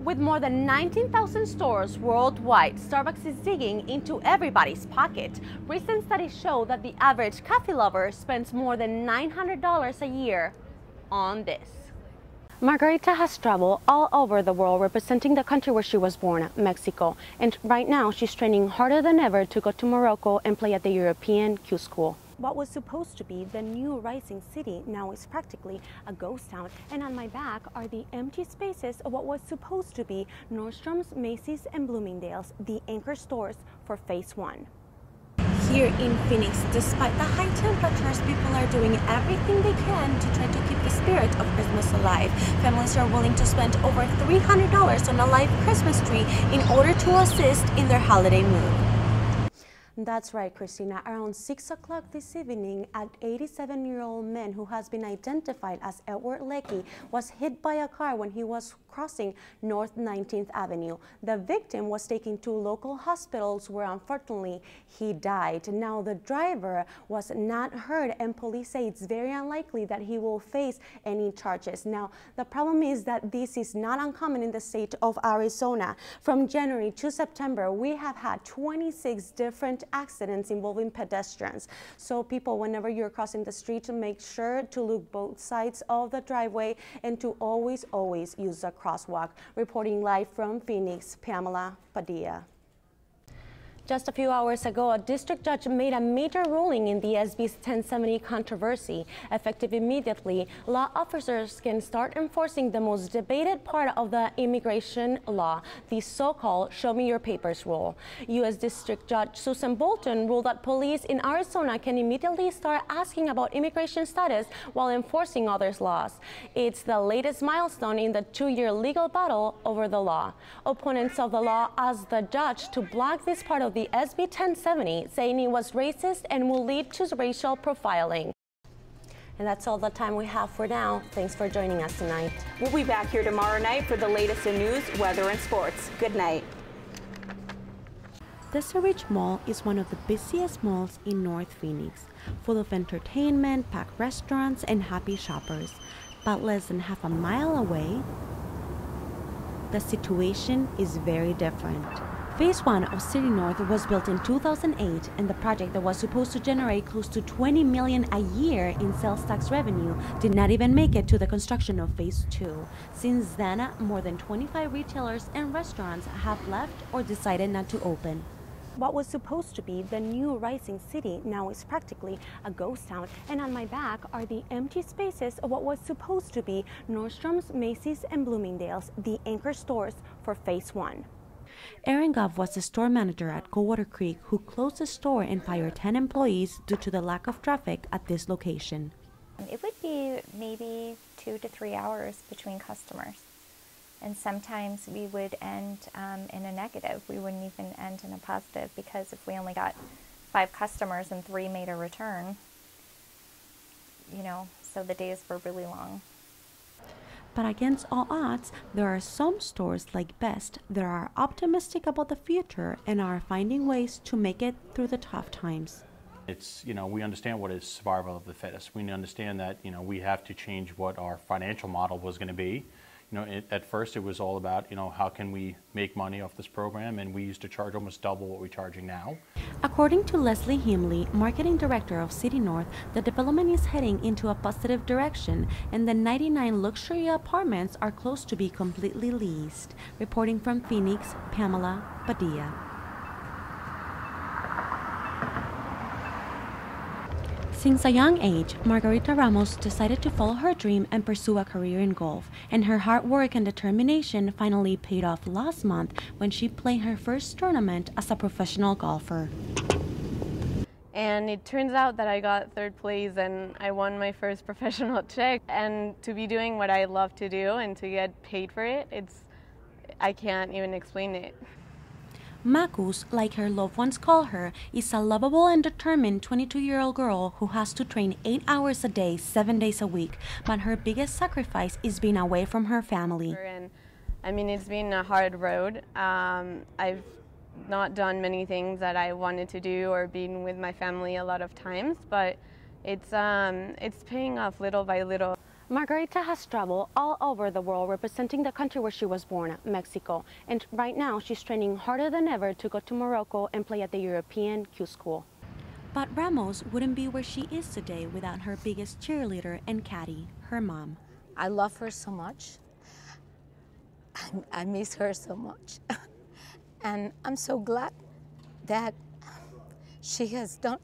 With more than 19,000 stores worldwide, Starbucks is digging into everybody's pocket. Recent studies show that the average coffee lover spends more than $900 a year on this. Margarita has traveled all over the world representing the country where she was born, Mexico. And right now she's training harder than ever to go to Morocco and play at the European Q School. What was supposed to be the new rising city now is practically a ghost town. And on my back are the empty spaces of what was supposed to be Nordstrom's, Macy's, and Bloomingdale's, the anchor stores for Phase 1. Here in Phoenix, despite the high temperatures, people are doing everything they can to try to keep the spirit of Christmas alive. Families are willing to spend over $300 on a live Christmas tree in order to assist in their holiday mood. That's right, Christina. Around 6 o'clock this evening, an 87-year-old man who has been identified as Edward Leckie was hit by a car when he was crossing North 19th Avenue. The victim was taken to local hospitals where unfortunately he died. Now the driver was not hurt and police say it's very unlikely that he will face any charges. Now the problem is that this is not uncommon in the state of Arizona. From January to September, we have had 26 different accidents involving pedestrians. So people, whenever you're crossing the street, make sure to look both sides of the driveway and to always use the crosswalk. Reporting live from Phoenix, Pamela Padilla. Just a few hours ago, a district judge made a major ruling in the SB 1070 controversy. Effective immediately, law officers can start enforcing the most debated part of the immigration law, the so-called Show Me Your Papers rule. U.S. District Judge Susan Bolton ruled that police in Arizona can immediately start asking about immigration status while enforcing others' laws. It's the latest milestone in the 2-year legal battle over the law. Opponents of the law asked the judge to block this part of the SB 1070, saying it was racist and will lead to racial profiling. And that's all the time we have for now. Thanks for joining us tonight. We'll be back here tomorrow night for the latest in news, weather, and sports. Good night. Desert Ridge Mall is one of the busiest malls in North Phoenix, full of entertainment, packed restaurants, and happy shoppers. But less than half a mile away, the situation is very different. Phase 1 of City North was built in 2008, and the project that was supposed to generate close to $20 million a year in sales tax revenue did not even make it to the construction of Phase 2. Since then, more than 25 retailers and restaurants have left or decided not to open. What was supposed to be the new rising city now is practically a ghost town. And on my back are the empty spaces of what was supposed to be Nordstrom's, Macy's, and Bloomingdale's, the anchor stores for Phase 1. Aaron Goff was the store manager at Coldwater Creek who closed the store and fired 10 employees due to the lack of traffic at this location. It would be maybe 2 to 3 hours between customers. And sometimes we would end in a negative. We wouldn't even end in a positive because if we only got 5 customers and 3 made a return, so the days were really long. But against all odds, there are some stores like Best that are optimistic about the future and are finding ways to make it through the tough times. It's, we understand what is survival of the fittest. We understand that, we have to change what our financial model was going to be. At first it was all about, how can we make money off this program, and we used to charge almost double what we're charging now. According to Leslie Himley, marketing director of City North, the development is heading into a positive direction, and the 99 luxury apartments are close to be completely leased. Reporting from Phoenix, Pamela Padilla. Since a young age, Margarita Ramos decided to follow her dream and pursue a career in golf, and her hard work and determination finally paid off last month when she played her first tournament as a professional golfer. And it turns out that I got 3rd place and I won my first professional check. And to be doing what I love to do and to get paid for it, I can't even explain it. Makus, like her loved ones call her, is a lovable and determined 22-year-old girl who has to train 8 hours a day, 7 days a week. But her biggest sacrifice is being away from her family. And, it's been a hard road. I've not done many things that I wanted to do or been with my family a lot of times, but it's paying off little by little. Margarita has traveled all over the world representing the country where she was born, Mexico, and right now she's training harder than ever to go to Morocco and play at the European Q School. But Ramos wouldn't be where she is today without her biggest cheerleader and caddy, her mom. I love her so much. I miss her so much. And I'm so glad that she has done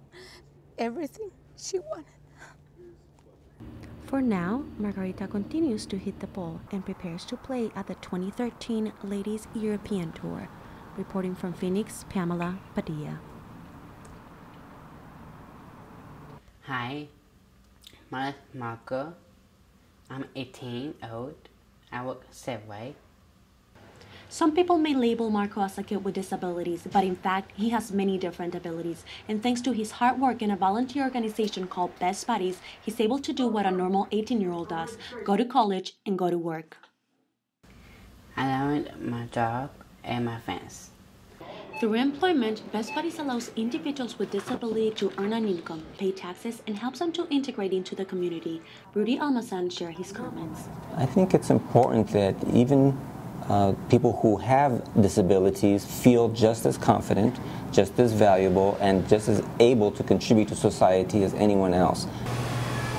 everything she wanted. For now, Margarita continues to hit the ball and prepares to play at the 2013 Ladies European Tour. Reporting from Phoenix, Pamela Padilla. Hi, my name is Marco. I'm 18 old. I work Safeway. Some people may label Marco as a kid with disabilities, but in fact, he has many different abilities. And thanks to his hard work in a volunteer organization called Best Buddies, he's able to do what a normal 18-year-old does, go to college and go to work. I learned my job and my friends. Through employment, Best Buddies allows individuals with disability to earn an income, pay taxes, and helps them to integrate into the community. Rudy Almazan shared his comments. I think it's important that even people who have disabilities feel just as confident, just as valuable, and just as able to contribute to society as anyone else.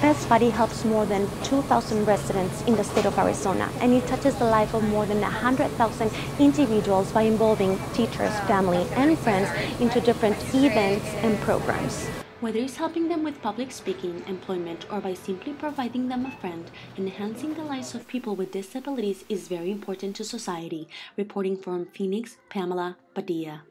Best Buddy helps more than 2,000 residents in the state of Arizona, and it touches the life of more than 100,000 individuals by involving teachers, family, and friends into different events and programs. Whether it's helping them with public speaking, employment, or by simply providing them a friend, enhancing the lives of people with disabilities is very important to society. Reporting from Phoenix, Pamela Padilla.